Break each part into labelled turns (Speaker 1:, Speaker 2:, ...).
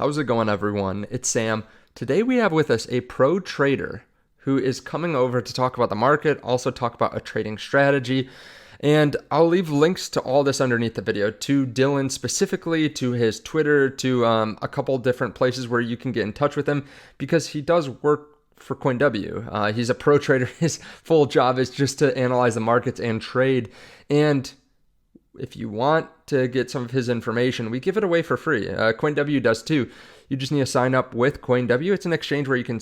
Speaker 1: How's it going, everyone? It's Sam. Today we have with us a pro trader who is coming over to talk about the market, also talk about a trading strategy. And I'll leave links to all this underneath the video, to Dylan specifically, to his Twitter, to a couple different places where you can get in touch with him because he does work for CoinW. He's a pro trader. His full job is just to analyze the markets and trade. And if you want to get some of his information, we give it away for free. CoinW does too. You just need to sign up with CoinW. It's an exchange where you can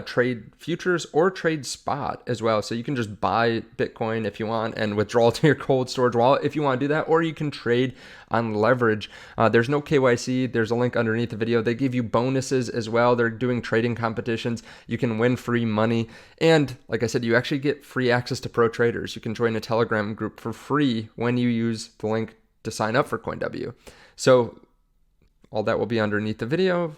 Speaker 1: trade futures or trade spot as well. So you can just buy Bitcoin if you want and withdraw to your cold storage wallet if you want to do that, or you can trade on leverage. There's no KYC. There's a link underneath the video. They give you bonuses as well. They're doing trading competitions. You can win free money. And like I said, you actually get free access to pro traders. You can join a Telegram group for free when you use the link to sign up for CoinW. So all that will be underneath the video.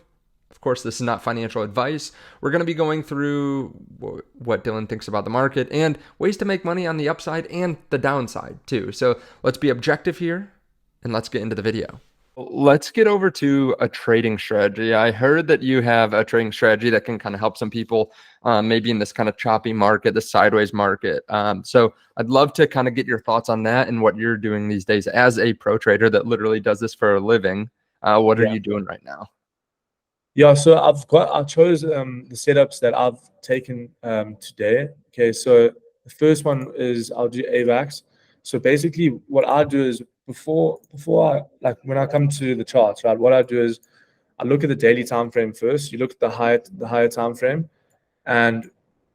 Speaker 1: Of course, this is not financial advice. We're going to be going through what Dylan thinks about the market and ways to make money on the upside and the downside too. So let's be objective here and let's get into the video. Let's get over to a trading strategy. I heard that you have a trading strategy that can kind of help some people maybe in this kind of choppy market, the sideways market. So I'd love to kind of get your thoughts on that and what you're doing these days as a pro trader that literally does this for a living. What are you doing right now?
Speaker 2: Yeah, so I chose the setups that I've taken today. Okay, so the first one is I'll do AVAX. So basically what I do is before when I come to the charts, right, what I do is I look at the daily time frame first. You look at the higher time frame, and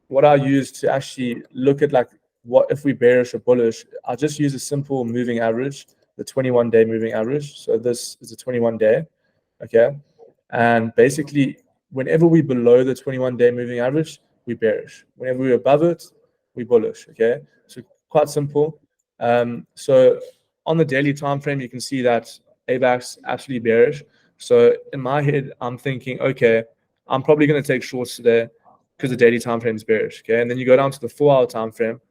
Speaker 2: what I use to actually look at like what if we bearish or bullish, I just use a simple moving average, the 21-day moving average. So this is a 21-day, okay? And basically, whenever we're below the 21-day moving average, we bearish. Whenever we're above it, we bullish, okay? So quite simple. So on the daily time frame, you can see that AVAX actually bearish. So in my head, I'm thinking, okay, I'm probably going to take shorts today because the daily time frame is bearish, okay? And then you go down to the 4-hour time frame,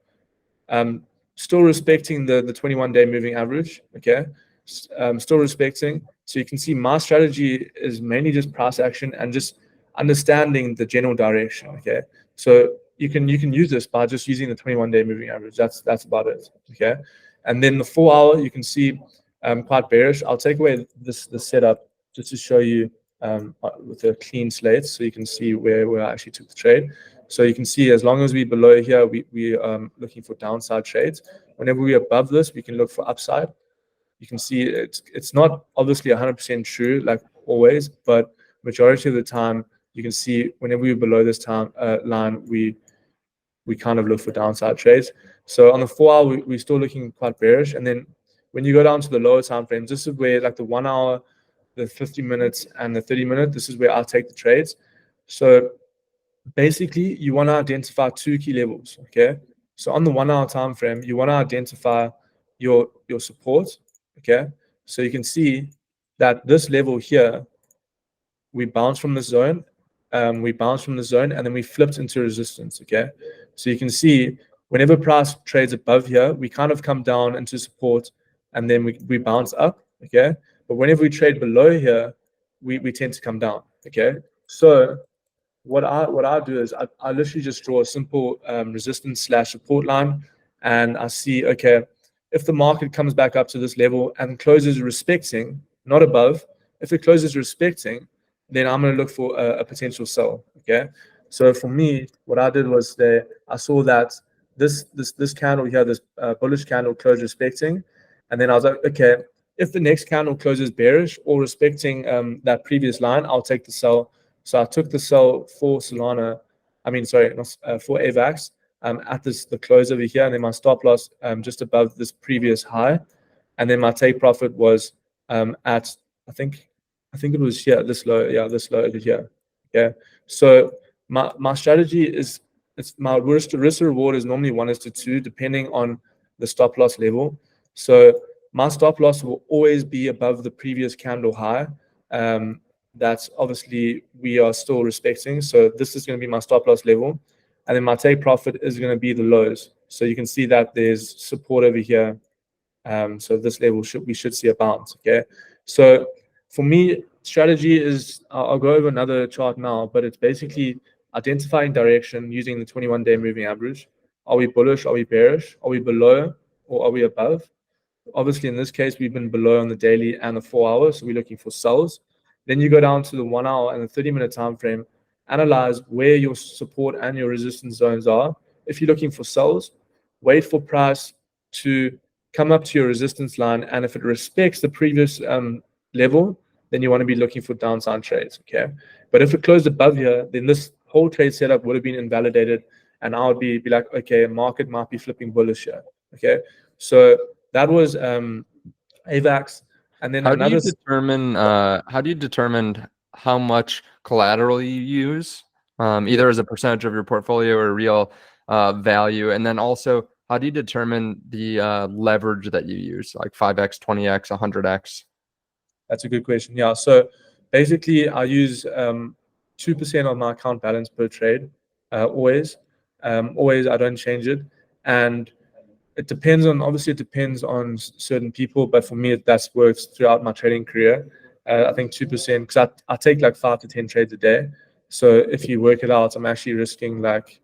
Speaker 2: still respecting the 21-day moving average, okay? Still respecting. So you can see my strategy is mainly just price action and just understanding the general direction, okay? So you can use this by just using the 21-day moving average. That's about it, okay? And then the 4-hour, you can see quite bearish. I'll take away the setup just to show you with a clean slate so you can see where I actually took the trade. So you can see as long as we're below here, we looking for downside trades. Whenever we're above this, we can look for upside. You can see it's not obviously 100% true like always, but majority of the time you can see whenever we're below this line, we kind of look for downside trades. So on the 4-hour, we're still looking quite bearish. And then when you go down to the lower time frames, this is where like the 1 hour, the 50 minutes, and the 30-minute, this is where I'll take the trades. So basically, you want to identify 2 key levels, okay? So on the 1 hour time frame, you want to identify your support, okay? So you can see that this level here, we bounce from the zone, and then we flipped into resistance, okay? So you can see whenever price trades above here, we kind of come down into support, and then we bounce up, okay? But whenever we trade below here, we tend to come down, okay? So what I do is I literally just draw a simple resistance / support line, and I see, okay, if the market comes back up to this level and closes respecting, not above, if it closes respecting, then I'm going to look for a potential sell, okay? So for me, what I did was I saw that this candle here, this bullish candle closed respecting, and then I was like, okay, if the next candle closes bearish or respecting that previous line, I'll take the sell. So I took the sell for Solana, for AVAX at the close over here, and then my stop loss just above this previous high, and then my take profit was at I think it was here, this low over here. Okay, so my strategy is my risk to reward is normally 1:2 depending on the stop loss level. So my stop loss will always be above the previous candle high. That's obviously we are still respecting. So this is going to be my stop loss level. And then my take profit is going to be the lows. So you can see that there's support over here. So this level we should see a bounce. Okay. So for me, strategy is, I'll go over another chart now, but it's basically identifying direction using the 21-day moving average. Are we bullish? Are we bearish? Are we below or are we above? Obviously, in this case, we've been below on the daily and the 4 hours, so we're looking for sells. Then you go down to the 1 hour and the 30-minute time frame, analyze where your support and your resistance zones are. If you're looking for sells, wait for price to come up to your resistance line, and if it respects the previous level, then you want to be looking for downside trades, okay? But if it closed above here, then this whole trade setup would have been invalidated, and I would be like, okay, market might be flipping bullish here, okay? So that was AVAX, and then
Speaker 1: How do you
Speaker 2: another.
Speaker 1: determine how much collateral you use, either as a percentage of your portfolio or real value? And then also, how do you determine the leverage that you use, like 5x, 20x, 100x?
Speaker 2: That's a good question. Yeah. So basically, I use 2% of my account balance per trade, always. Always, I don't change it. And it depends on, obviously, it depends on certain people, but for me, that's worked throughout my trading career. I think 2%, because I take like 5 to 10 trades a day. So if you work it out, I'm actually risking like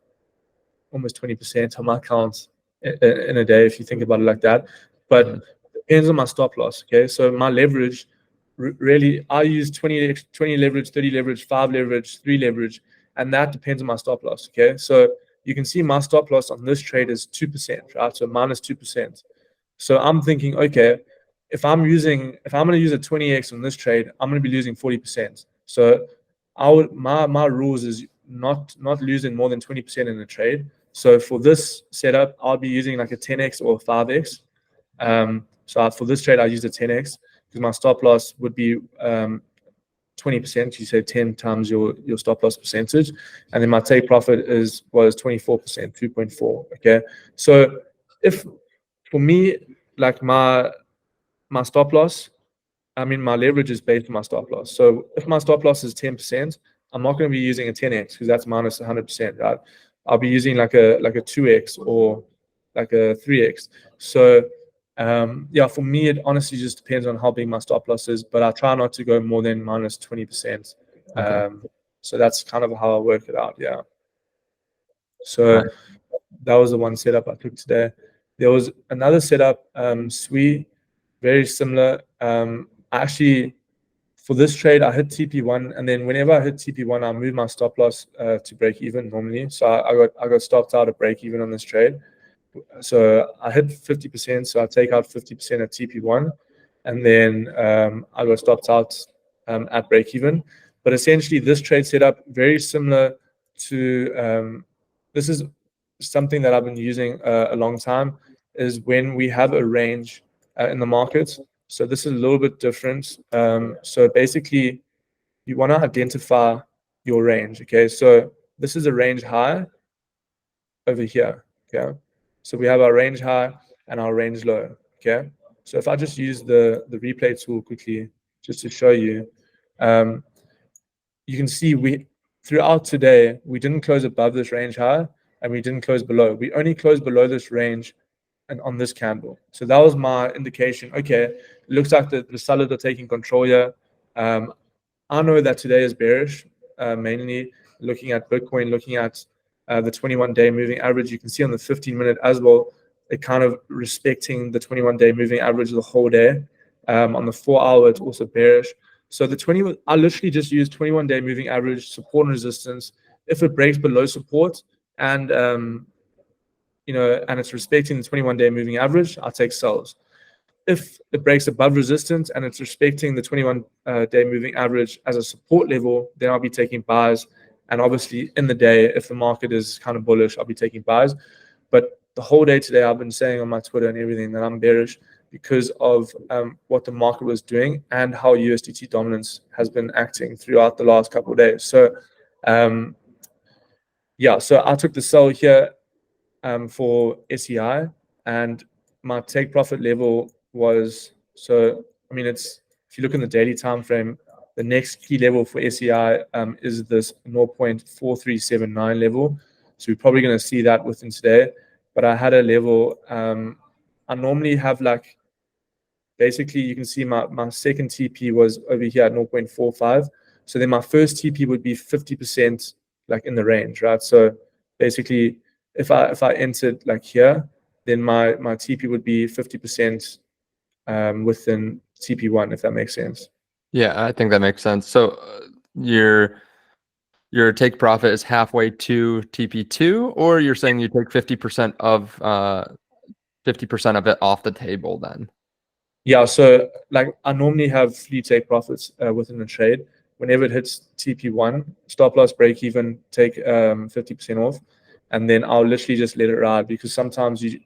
Speaker 2: almost 20% of my accounts in a day, if you think about it like that. But it depends on my stop loss. Okay. So my leverage, really, I use 20 leverage, 30 leverage, 5 leverage, 3 leverage, and that depends on my stop loss. Okay. So you can see my stop loss on this trade is 2%, right? So minus 2%. So I'm thinking, okay, if I'm going to use a 20x on this trade, I'm going to be losing 40%. So my rules is not losing more than 20% in the trade. So for this setup, I'll be using like a 10x or a 5x. So for this trade, I use a 10x because my stop loss would be 20%. You say 10 times your stop loss percentage, and then my take profit was 24%, 2.4. Okay, so if for me, like my stop loss, I mean, my leverage is based on my stop loss. So if my stop loss is 10%, I'm not going to be using a 10x because that's minus 100%, right? I'll be using like a 2x or like a 3x. So yeah, for me, it honestly just depends on how big my stop loss is, but I try not to go more than minus 20%. So that's kind of how I work it out. Yeah. So that was the one setup I took today. There was another setup, SWE, very similar. Actually, for this trade, I hit TP1, and then whenever I hit TP1, I move my stop loss to break even normally. So I got stopped out at break even on this trade. So I hit 50%, so I take out 50% at TP1, and then I got stopped out at break even. But essentially, this trade setup very similar to this is something that I've been using a long time. Is when we have a range in the market. So this is a little bit different. So basically, you want to identify your range. Okay, so this is a range high over here. Okay, so we have our range high and our range low. Okay, so if I just use the replay tool quickly just to show you, you can see throughout today we didn't close above this range high and we didn't close below. We only closed below this range and on this candle. So that was my indication. Okay, it looks like the sellers are taking control here. I know that today is bearish, mainly looking at Bitcoin, looking at the 21-day moving average. You can see on the 15-minute as well, it kind of respecting the 21-day moving average the whole day. On the 4-hour, it's also bearish. So I literally just use 21-day moving average, support and resistance. If it breaks below support and and it's respecting the 21-day moving average, I'll take sells. If it breaks above resistance and it's respecting the 21-day moving average as a support level, then I'll be taking buys. And obviously, in the day, if the market is kind of bullish, I'll be taking buys. But the whole day today, I've been saying on my Twitter and everything that I'm bearish because of what the market was doing and how USDT dominance has been acting throughout the last couple of days. So, yeah, so I took the sell here for SEI, and my take profit level was, so I mean, if you look in the daily time frame, the next key level for SEI is this 0.4379 level. So we're probably going to see that within today. But I had a level, I normally have like basically you can see my second TP was over here at 0.45. So then my first TP would be 50% like in the range, right? So basically if I entered like here, then my TP would be 50% within TP1, if that makes sense.
Speaker 1: Yeah, I think that makes sense. So your take profit is halfway to TP2, or you're saying you take 50% of 50% of it off the table then?
Speaker 2: Yeah, so like I normally have free take profits within the trade. Whenever it hits TP1, stop loss break even, take 50% off, and then I'll literally just let it ride, because sometimes you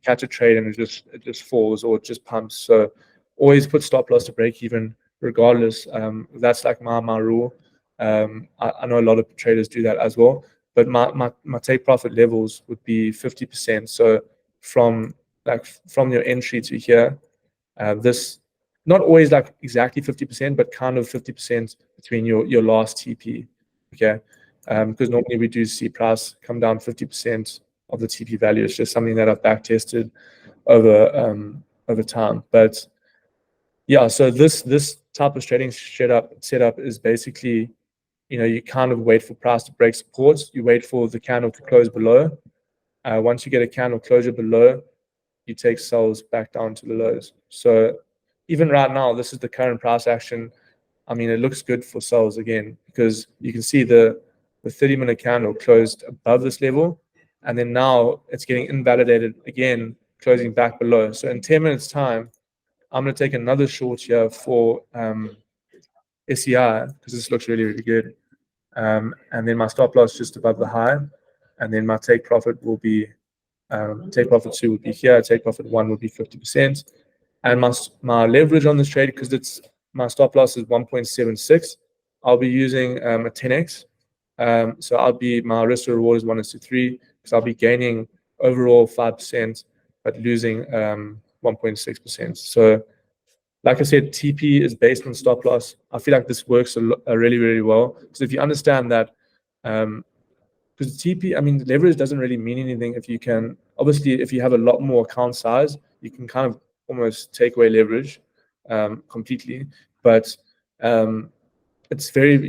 Speaker 2: catch a trade and it just falls or it just pumps. So always put stop loss to break even regardless. That's like my rule. I know a lot of traders do that as well, but my take profit levels would be 50%. So from your entry to here, this not always like exactly 50%, but kind of 50% between your last TP. Okay. Because normally we do see price come down 50% of the TP value. It's just something that I've back tested over time. But yeah, so this type of trading setup is basically, you kind of wait for price to break support. You wait for the candle to close below. Once you get a candle closure below, you take sells back down to the lows. So even right now, this is the current price action. I mean, it looks good for sells again, because you can see the 30-minute candle closed above this level, and then now it's getting invalidated again, closing back below. So in 10 minutes time, I'm going to take another short here for SEI, because this looks really, really good. And then my stop loss just above the high, and then my take profit will be take profit 2 would be here, take profit 1 would be 50%. And my leverage on this trade, because it's my stop loss is 1.76, I'll be using a 10x. So my risk to reward is 1:3, because I'll be gaining overall 5%, but losing 1.6%. So like I said, TP is based on stop loss. I feel like this works really, really well. Because if you understand that, because TP, I mean, leverage doesn't really mean anything if you can, obviously, if you have a lot more account size, you can kind of almost take away leverage completely. But you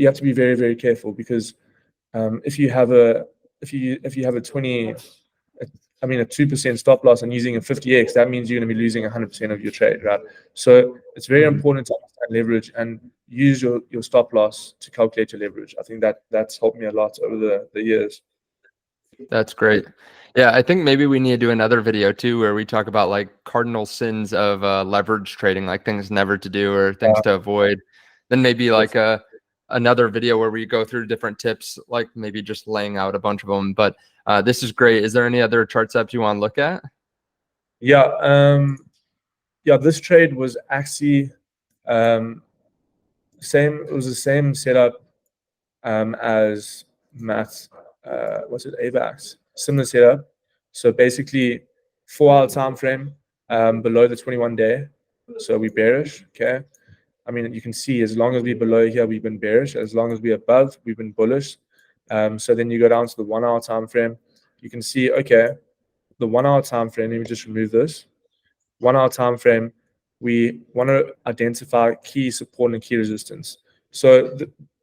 Speaker 2: have to be very, very careful, because if you have a 20, I mean, a 2% stop loss and using a 50x, that means you're going to be losing 100% of your trade, right? So it's very important to understand leverage and use your stop loss to calculate your leverage. I think that's helped me a lot over the years.
Speaker 1: That's great. Yeah, I think maybe we need to do another video too, where we talk about like cardinal sins of leverage trading, like things never to do or things to avoid. Then maybe like another video where we go through different tips, like maybe just laying out a bunch of them. But this is great. Is there any other chart steps you want to look at?
Speaker 2: Yeah. This trade was actually same. It was the same setup as Matt's. Was it AVAX? Similar setup. So basically, 4-hour time frame below the 21-day. So we bearish. Okay. I mean, you can see as long as we're below here, we've been bearish. As long as we're above, we've been bullish. So then you go down to the 1-hour time frame. You can see, okay, the 1-hour time frame. Let me just remove this. 1-hour time frame. We want to identify key support and key resistance. So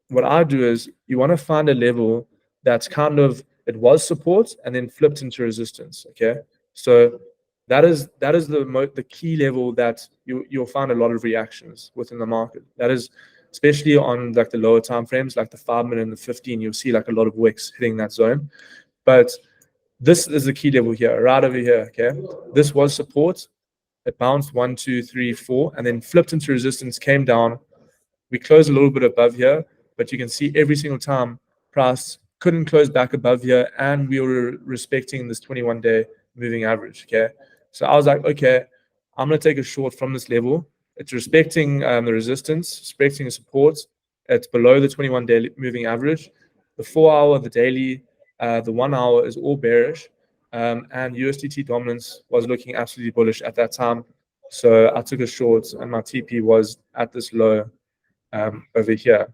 Speaker 2: what I do is you want to find a level that's kind of, it was support and then flipped into resistance. Okay, so that is the key level that you'll find a lot of reactions within the market. That is especially on like the lower time frames, like the 5-minute and the 15. You'll see like a lot of wicks hitting that zone. But this is the key level here, right over here. Okay, this was support. It bounced 1, 2, 3, 4, and then flipped into resistance, came down. We closed a little bit above here, but you can see every single time price couldn't close back above here, and we were respecting this 21-day moving average. Okay, so I was like, okay, I'm gonna take a short from this level. It's respecting the resistance, respecting the support. It's below the 21-day moving average. The 4-hour, the daily, the 1-hour is all bearish. And USDT dominance was looking absolutely bullish at that time. So I took a short, and my TP was at this low over here.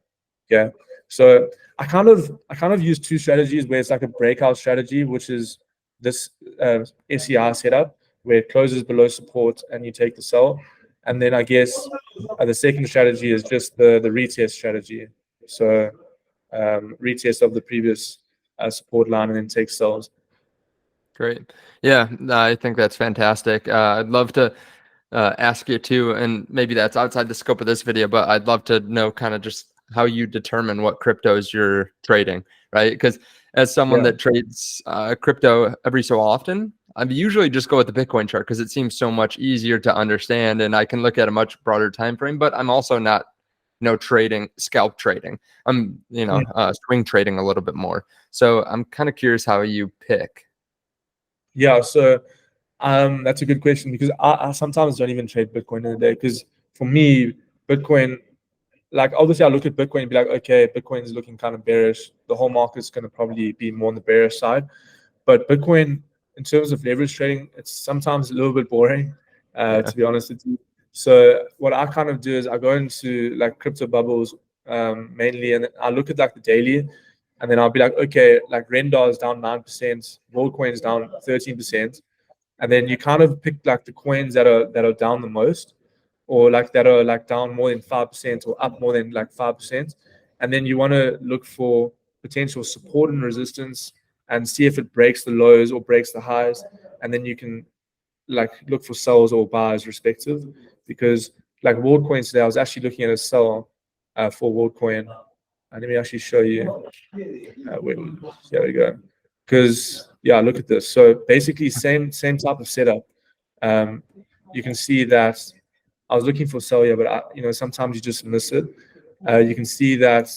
Speaker 2: Yeah. So I kind of use two strategies, where it's like a breakout strategy, which is this SEI setup. where it closes below support and you take the sell. And then I guess the second strategy is just the retest strategy. So retest of the previous support line and then take sells.
Speaker 1: Great. Yeah, I think that's fantastic. I'd love to ask you too, and maybe that's outside the scope of this video, but I'd love to know kind of just how you determine what cryptos you're trading, right? Because as someone
Speaker 2: Yeah.
Speaker 1: that trades crypto every so often, I usually just go with the Bitcoin chart because it seems so much easier to understand, and I can look at a much broader time frame. But I'm also not, trading scalp trading. I'm, swing trading a little bit more. So I'm kind of curious how you pick.
Speaker 2: Yeah, so that's a good question because I sometimes don't even trade Bitcoin in a day because for me, Bitcoin, like obviously I look at Bitcoin and be like, okay, Bitcoin is looking kind of bearish. The whole market's going to probably be more on the bearish side. But Bitcoin, in terms of leverage trading, it's sometimes a little bit boring,
Speaker 1: Yeah.
Speaker 2: to be honest with you. So what I kind of do is I go into like crypto bubbles mainly, and I look at like the daily, and then I'll be like, okay, like Rendar is down 9%, WorldCoin is down 13%, and then you kind of pick like the coins that are down the most, or like that are like down more than 5% or up more than like 5%, and then you want to look for potential support and resistance and see if it breaks the lows or breaks the highs, and then you can like look for sells or buys respective. Because like WorldCoin today, I was actually looking at a sell for WorldCoin. Let me actually show you. There we go. Because yeah, look at this. So basically, same type of setup. Um, you can see that I was looking for sell here, but sometimes you just miss it. You can see that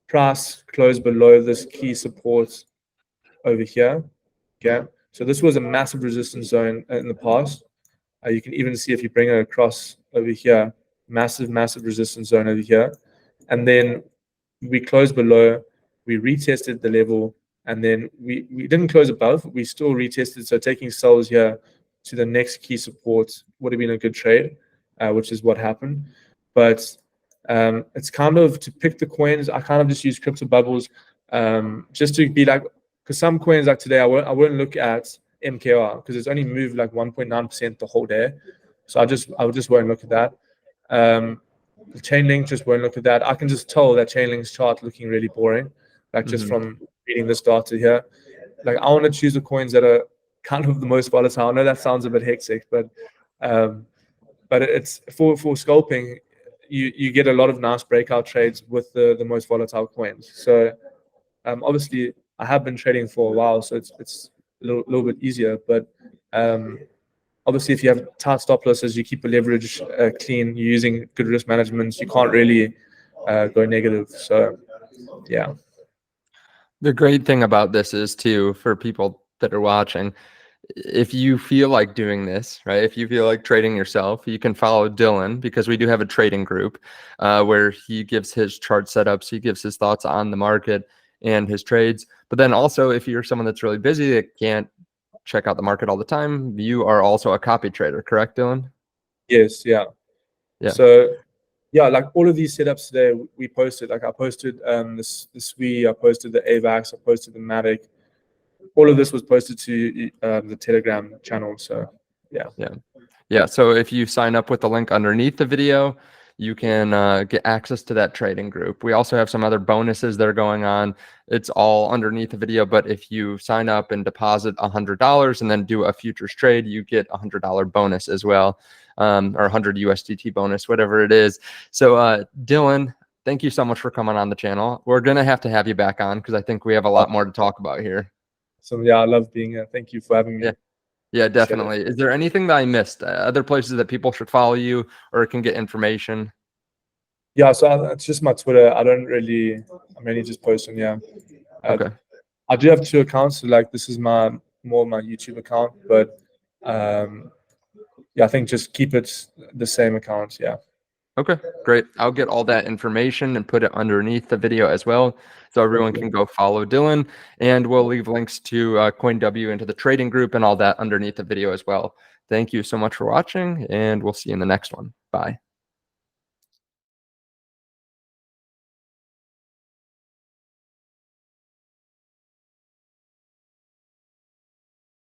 Speaker 2: price closed below this key support over here. Okay, so this was a massive resistance zone in the past. You can even see if you bring it across over here, massive resistance zone over here. And then we closed below, we retested the level, and then we didn't close above, we still retested. So taking sells here to the next key support would have been a good trade, which is what happened. But it's kind of to pick the coins. I kind of just use crypto bubbles just to be like, because some coins like today, I won't look at MKR because it's only moved like 1.9% the whole day. So I just won't look at that. The Chainlink just won't look at that. I can just tell that Chainlink's chart looking really boring, like just from reading this data here. Like I want to choose the coins that are kind of the most volatile. I know that sounds a bit hectic, but it's for scalping. You get a lot of nice breakout trades with the most volatile coins. So obviously I have been trading for a while, so it's a little bit easier. But obviously, if you have tight stop losses, you keep your leverage clean, you're using good risk management, you can't really go negative. So, yeah.
Speaker 1: The great thing about this is too, for people that are watching, if you feel like doing this, right? If you feel like trading yourself, you can follow Dylan because we do have a trading group where he gives his chart setups, he gives his thoughts on the market and his trades. But then also, if you're someone that's really busy that can't check out the market all the time, you are also a copy trader, correct, Dylan?
Speaker 2: Yes, yeah.
Speaker 1: Yeah.
Speaker 2: So, yeah, like all of these setups today, we posted. Like I posted the SWE, I posted the AVAX, I posted the Matic. All of this was posted to the Telegram channel. So, yeah.
Speaker 1: Yeah. So if you sign up with the link underneath the video, you can get access to that trading group. We also have some other bonuses that are going on. It's all underneath the video. But if you sign up and deposit $100 and then do a futures trade, you get a $100 bonus as well, or 100 USDT bonus, whatever it is. So Dylan, thank you so much for coming on the channel. We're going to have you back on because I think we have a lot more to talk about here.
Speaker 2: So, yeah, I love being here. Thank you for having me.
Speaker 1: Yeah, definitely. Is there anything that I missed? Other places that people should follow you or can get information?
Speaker 2: Yeah, so it's just my Twitter. I mainly just post on, yeah.
Speaker 1: Okay.
Speaker 2: I do have two accounts. So like this is more my YouTube account, but yeah, I think just keep it the same account. Yeah.
Speaker 1: Okay, great. I'll get all that information and put it underneath the video as well, so everyone
Speaker 2: Okay.
Speaker 1: can go follow Dylan. And we'll leave links to CoinW into the trading group and all that underneath the video as well. Thank you so much for watching, and we'll see you in the next one. Bye.